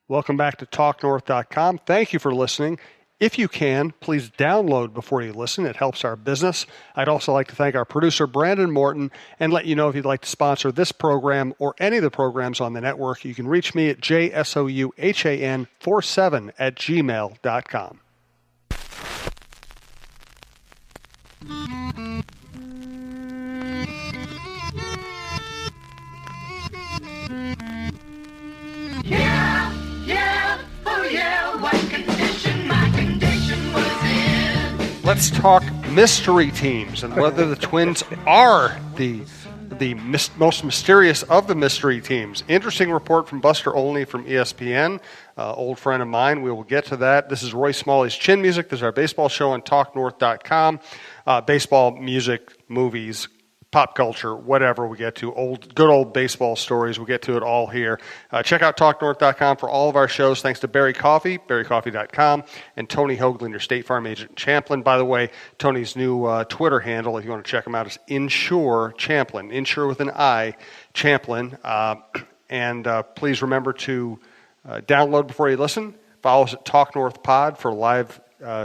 Welcome back to TalkNorth.com. Thank you for listening. If you can, please download before you listen. It helps our business. I'd also like to thank our producer, Brandon Morton, and let you know if you'd like to sponsor this program or any of the programs on the network, you can reach me at jsouhan47@gmail.com. Yeah, yeah, oh yeah, what condition my condition was in. Let's talk mystery teams and whether the Twins are the most mysterious of the mystery teams. Interesting report from Buster Olney from ESPN, old friend of mine. We will get to that. This is Roy Smalley's Chin Music. This is our baseball show on TalkNorth.com. Baseball, music, movies, pop culture, whatever we get to, good old baseball stories. We'll get to it all here. Check out TalkNorth.com for all of our shows. Thanks to Barry Coffee, barrycoffee.com, and Tony Hoaglund, your State Farm agent in Champlin. By the way, Tony's new Twitter handle, if you want to check him out, is Insure Champlin. Insure with an I, Champlin. And please remember to download before you listen. Follow us at Talk North Pod for live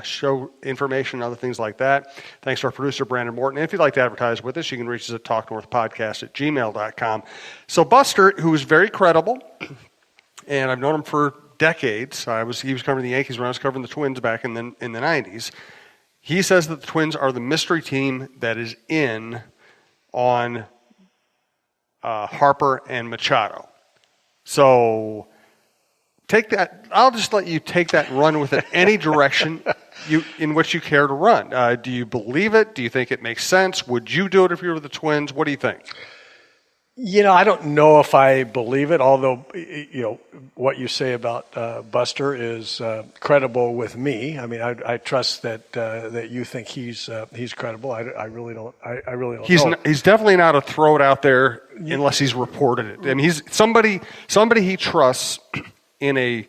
show information and other things like that. Thanks to our producer, Brandon Morton. And if you'd like to advertise with us, you can reach us at talknorthpodcast@gmail.com. So Buster, who is very credible, and I've known him for decades. He was covering the Yankees when I was covering the Twins back in the 90s. He says that the Twins are the mystery team that is in on Harper and Machado. So take that. I'll just let you take that and run with it any direction in which you care to run. Do you believe it? Do you think it makes sense? Would you do it if you were the Twins? What do you think? I don't know if I believe it, although, what you say about Buster is credible with me. I mean, I trust that you think he's credible. I really don't. I really don't know. He's definitely not a throw it out there unless he's reported it. I mean, he's somebody he trusts in a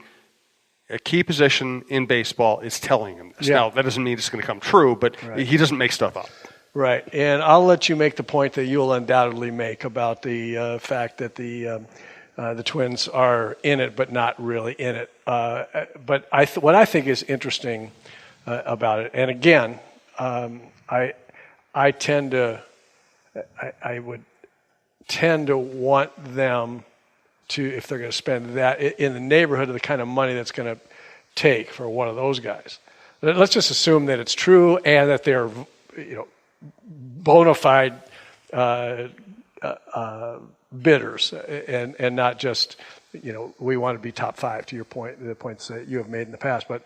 key position in baseball is telling him this. Yeah. Now, that doesn't mean it's going to come true, but He doesn't make stuff up. Right, and I'll let you make the point that you'll undoubtedly make about the fact that the Twins are in it, but not really in it. But what I think is interesting about it, and again, I would tend to want them to, if they're going to spend that in the neighborhood of the kind of money that's going to take for one of those guys. Let's just assume that it's true and that they're, bona fide bidders and not just, we want to be top five, to your point, the points that you have made in the past. But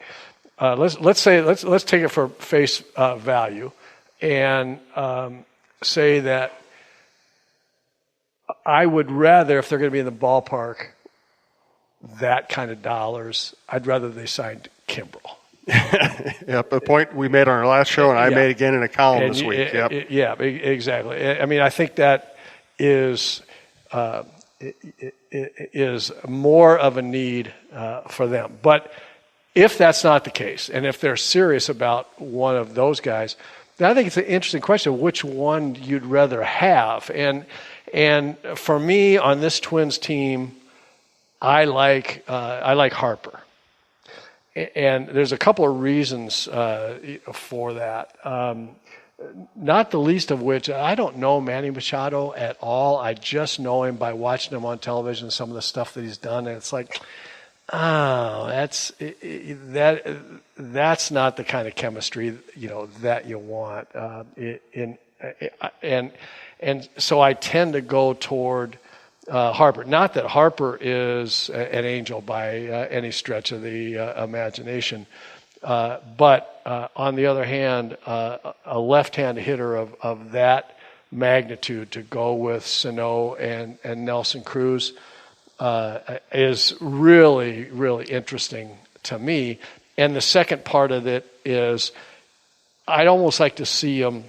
let's take it for face value and say that I would rather, if they're going to be in the ballpark, that kind of dollars, I'd rather they signed Kimbrel. Yep, the point we made on our last show, and I made again in a column this week. Yeah, exactly. I mean, I think that is more of a need for them. But if that's not the case, and if they're serious about one of those guys, then I think it's an interesting question, which one you'd rather have. And for me, on this Twins team, I like Harper. And there's a couple of reasons for that. Not the least of which, I don't know Manny Machado at all. I just know him by watching him on television, some of the stuff that he's done, and it's like, that's not the kind of chemistry that you want. And so I tend to go toward Harper. Not that Harper is an angel by any stretch of the imagination, but on the other hand, a left-handed hitter of that magnitude to go with Sano and Nelson Cruz is really, really interesting to me. And the second part of it is I'd almost like to see them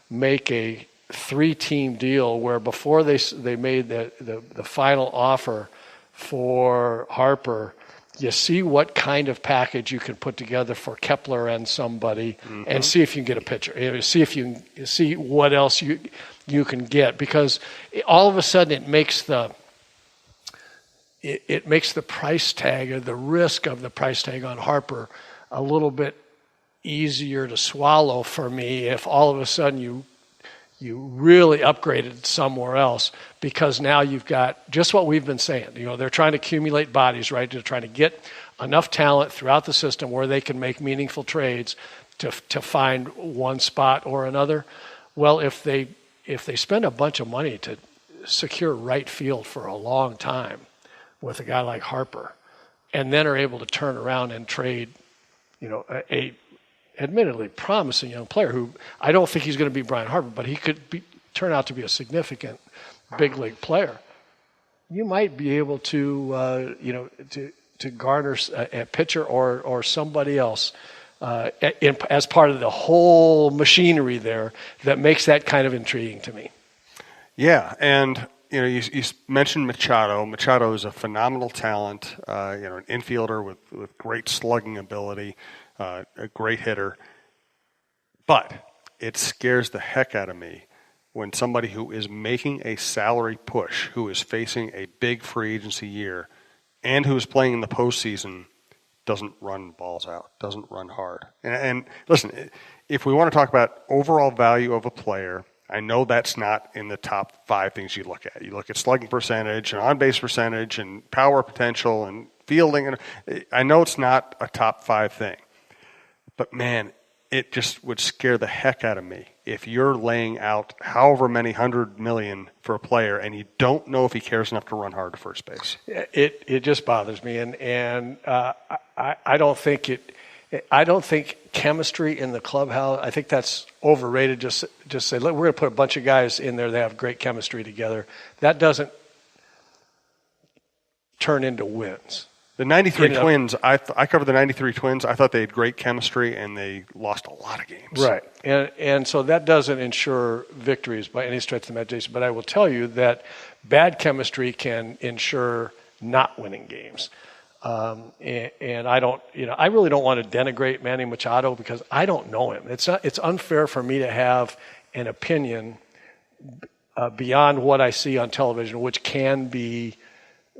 make a 3-team deal where before they made the final offer for Harper, you see what kind of package you can put together for Kepler and somebody, and see if you can get a pitcher. See if you can see what else you can get, because all of a sudden it makes the it makes the price tag or the risk of the price tag on Harper a little bit easier to swallow for me if all of a sudden you really upgraded somewhere else, because now you've got just what we've been saying. They're trying to accumulate bodies, right? They're trying to get enough talent throughout the system where they can make meaningful trades to find one spot or another. Well, if they spend a bunch of money to secure right field for a long time with a guy like Harper, and then are able to turn around and trade, a admittedly promising young player who I don't think he's going to be Brian Harper, but he could turn out to be a significant big league player. You might be able to, to garner a pitcher or somebody else as part of the whole machinery there that makes that kind of intriguing to me. Yeah, and you mentioned Machado. Machado is a phenomenal talent. An infielder with great slugging ability. A great hitter, but it scares the heck out of me when somebody who is making a salary push, who is facing a big free agency year, and who is playing in the postseason, doesn't run balls out, doesn't run hard. And listen, if we want to talk about overall value of a player, I know that's not in the top 5 things you look at. You look at slugging percentage and on-base percentage and power potential and fielding. And I know it's not a top 5 thing. But, man, it just would scare the heck out of me if you're laying out however many $100 million for a player and you don't know if he cares enough to run hard to first base. It just bothers me, and I don't think I don't think chemistry in the clubhouse. I think that's overrated. Just say, look, we're going to put a bunch of guys in there that have great chemistry together. That doesn't turn into wins. The 93 Twins, I covered the 93 Twins. I thought they had great chemistry, and they lost a lot of games. Right. And so that doesn't ensure victories by any stretch of the imagination. But I will tell you that bad chemistry can ensure not winning games. And I don't, I really don't want to denigrate Manny Machado because I don't know him. It's unfair for me to have an opinion beyond what I see on television, which can be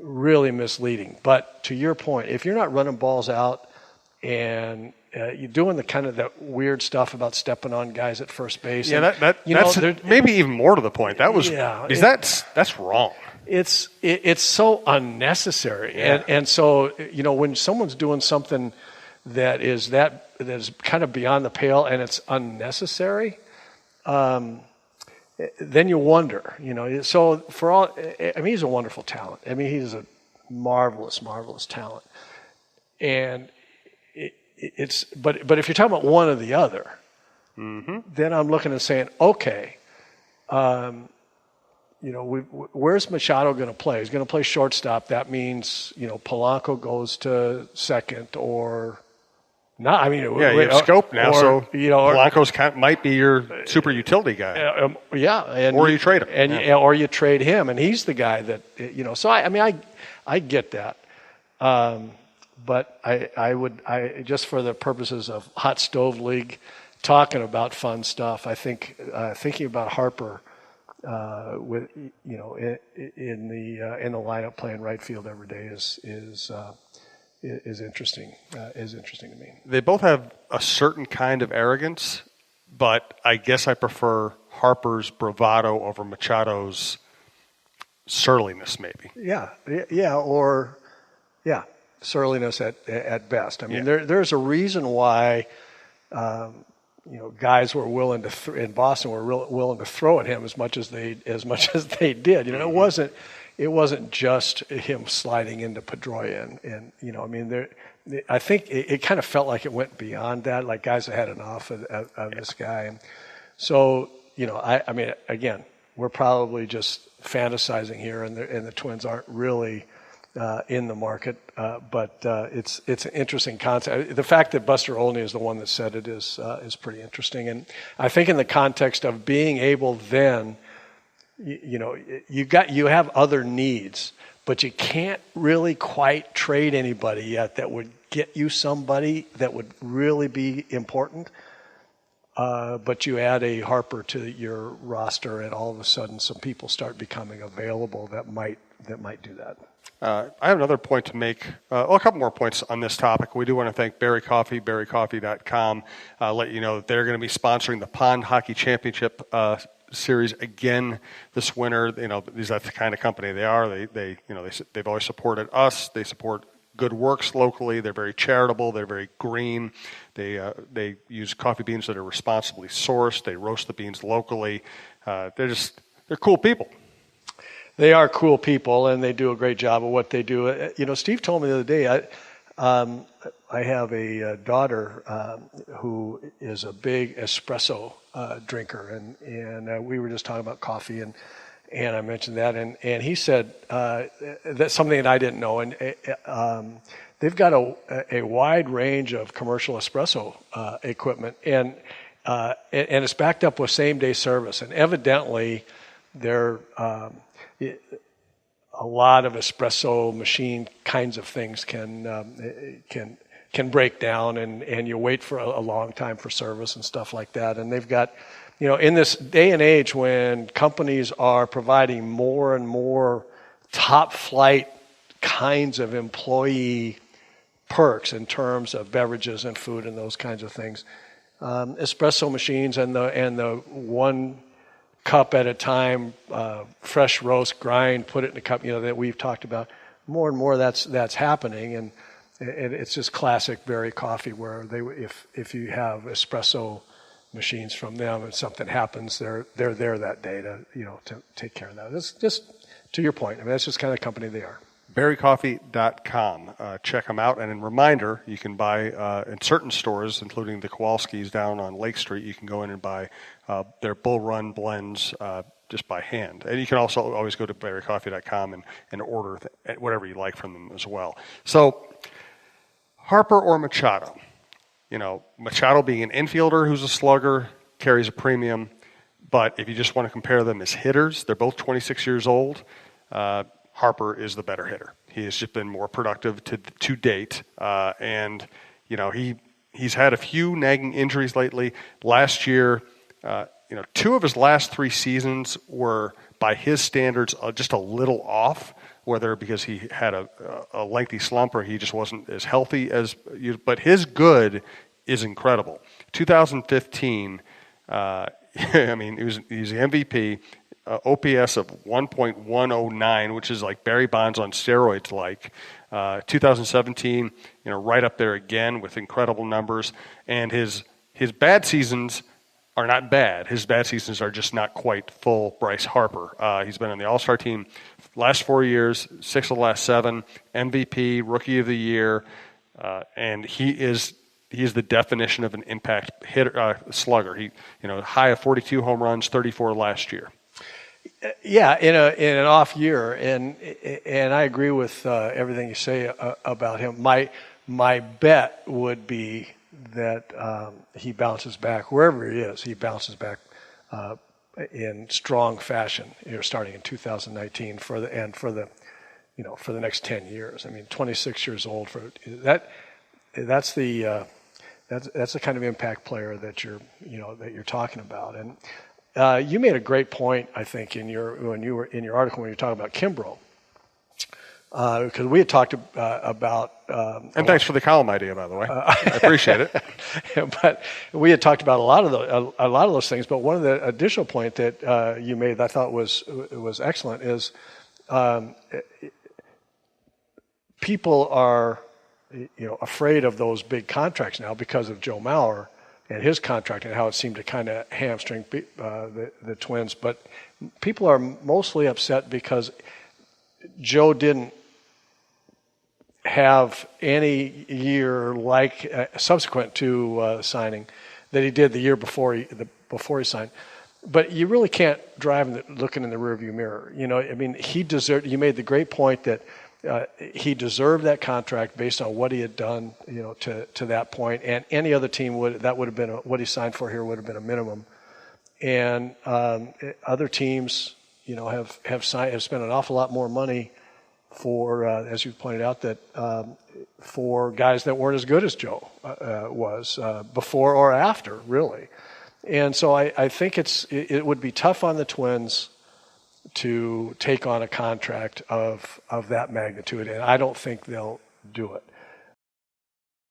really misleading. But to your point, if you're not running balls out and you're doing the kind of that weird stuff about stepping on guys at first base, yeah, that's maybe even more to the point. That was that's wrong. It's so unnecessary, yeah. and so when someone's doing something that is kind of beyond the pale and it's unnecessary. Then you wonder, So for all, he's a wonderful talent. He's a marvelous, marvelous talent. And but if you're talking about one or the other, then I'm looking and saying, okay, where's Machado going to play? He's going to play shortstop. That means Polanco goes to second or. No, you have scope now, so Polanco's might be your super utility guy. Or you trade him, or you trade him, and he's the guy that So I get that, but I would just for the purposes of hot stove league, talking about fun stuff. I think thinking about Harper with in the lineup playing right field every day is interesting. Is interesting to me. They both have a certain kind of arrogance, but I guess I prefer Harper's bravado over Machado's surliness, maybe. Surliness at best. There's a reason why guys were willing to in Boston were willing to throw at him as much as they did. It wasn't just him sliding into Pedroia, and I think it kind of felt like it went beyond that. Like guys had had enough of this guy, and so again, we're probably just fantasizing here, and the Twins aren't really in the market. But it's an interesting concept. The fact that Buster Olney is the one that said it is pretty interesting, and I think in the context of being able then. You have other needs, but you can't really quite trade anybody yet that would get you somebody that would really be important. But you add a Harper to your roster, and all of a sudden some people start becoming available that might might do that. I have another point to make, a couple more points on this topic. We do want to thank Berry Coffee, berrycoffee.com. Let you know that they're going to be sponsoring the Pond Hockey Championship series again this winter. That's the kind of company they are. They've always supported us. They support good works locally. They're very charitable. They're very green. They use coffee beans that are responsibly sourced. They roast the beans locally. They're cool people. They are cool people, and they do a great job of what they do. Steve told me the other day, I have a daughter who is a big espresso drinker, and we were just talking about coffee, and I mentioned that, and he said that's something that I didn't know, and they've got a wide range of commercial espresso equipment, and it's backed up with same-day service, and evidently they're a lot of espresso machine kinds of things can break down, and you wait for a long time for service and stuff like that. And they've got, in this day and age when companies are providing more and more top flight kinds of employee perks in terms of beverages and food and those kinds of things, espresso machines and the one cup at a time, fresh roast, grind, put it in a cup, that we've talked about. More and more that's happening, and it's just classic Berry Coffee, where if you have espresso machines from them and something happens, they're there that day to take care of that. It's just to your point. I mean, that's just kind of company they are. berrycoffee.com. Check them out. And a reminder, you can buy in certain stores, including the Kowalski's down on Lake Street, you can go in and buy their Bull Run blends just by hand. And you can also always go to berrycoffee.com and order whatever you like from them as well. So, Harper or Machado? Machado being an infielder who's a slugger carries a premium. But if you just want to compare them as hitters, they're both 26 years old. Harper is the better hitter. He has just been more productive to date, and he's had a few nagging injuries lately. Last year, two of his last three seasons were, by his standards, just a little off. Whether because he had a lengthy slump or he just wasn't as healthy as you. But his good is incredible. 2015, he's the MVP. OPS of 1.109, which is like Barry Bonds on steroids. 2017, right up there again with incredible numbers. And his bad seasons are not bad. His bad seasons are just not quite full Bryce Harper. He's been on the All-Star team last 4 years, 6 of the last 7, MVP, Rookie of the Year, and he is the definition of an impact hitter, slugger. He, high of 42 home runs, 34 last year. Yeah, in an off year, and I agree with everything you say about him. My bet would be that he bounces back wherever he is. He bounces back in strong fashion. Starting in 2019 for the next 10 years. I mean, 26 years old for that. That's the kind of impact player that you're talking about. And you made a great point, I think, in your article when you were talking about Kimbrough. Because we had talked about, and thanks for the column idea, by the way. I appreciate it. But we had talked about a lot of those things. But one of the additional point that you made that I thought was excellent is people are afraid of those big contracts now because of Joe Mauer and his contract and how it seemed to kind of hamstring the Twins. But people are mostly upset because Joe didn't have any year subsequent to signing that he did the year before he signed. But you really can't drive looking in the rearview mirror. He deserved. You made the great point that he deserved that contract based on what he had done, to that point. And any other team would have been what he signed for here would have been a minimum. And other teams, have spent an awful lot more money for, as you pointed out, that for guys that weren't as good as Joe was before or after, really. And so I think it would be tough on the Twins to take on a contract of that magnitude, and I don't think they'll do it.